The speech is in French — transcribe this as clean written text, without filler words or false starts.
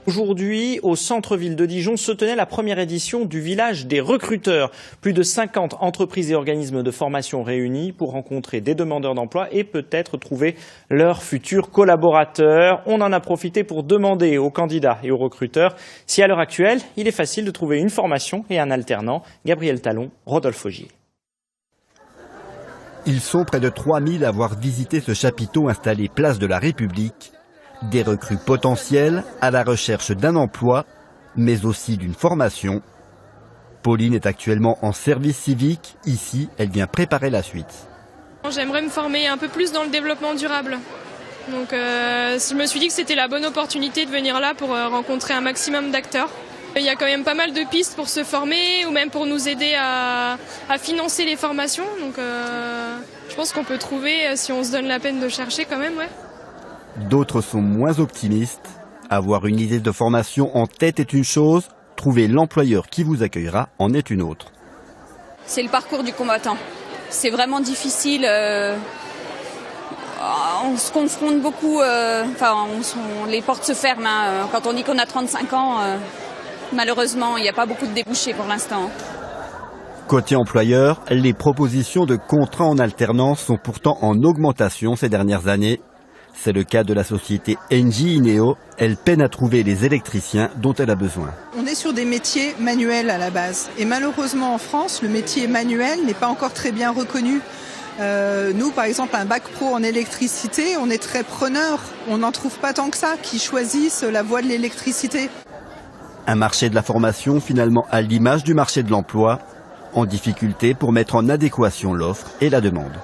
Aujourd'hui, au centre-ville de Dijon, se tenait la première édition du village des recruteurs. Plus de 50 entreprises et organismes de formation réunis pour rencontrer des demandeurs d'emploi et peut-être trouver leurs futurs collaborateurs. On en a profité pour demander aux candidats et aux recruteurs si à l'heure actuelle, il est facile de trouver une formation et un alternant. Gabriel Talon, Rodolphe Augier. Ils sont près de 3000 à avoir visité ce chapiteau installé place de la République. Des recrues potentielles à la recherche d'un emploi, mais aussi d'une formation. Pauline est actuellement en service civique. Ici, elle vient préparer la suite. J'aimerais me former un peu plus dans le développement durable. Donc je me suis dit que c'était la bonne opportunité de venir là pour rencontrer un maximum d'acteurs. Il y a quand même pas mal de pistes pour se former ou même pour nous aider à financer les formations. Donc je pense qu'on peut trouver si on se donne la peine de chercher quand même, ouais. D'autres sont moins optimistes. Avoir une idée de formation en tête est une chose, trouver l'employeur qui vous accueillera en est une autre. C'est le parcours du combattant. C'est vraiment difficile. On se confronte beaucoup, les portes se ferment. Quand on dit qu'on a 35 ans, malheureusement, il n'y a pas beaucoup de débouchés pour l'instant. Côté employeur, les propositions de contrats en alternance sont pourtant en augmentation ces dernières années. C'est le cas de la société Engie Ineo. Elle peine à trouver les électriciens dont elle a besoin. On est sur des métiers manuels à la base. Et malheureusement en France, le métier manuel n'est pas encore très bien reconnu. Nous, par exemple, un bac pro en électricité, on est très preneurs. On n'en trouve pas tant que ça qui choisissent la voie de l'électricité. Un marché de la formation finalement à l'image du marché de l'emploi, en difficulté pour mettre en adéquation l'offre et la demande.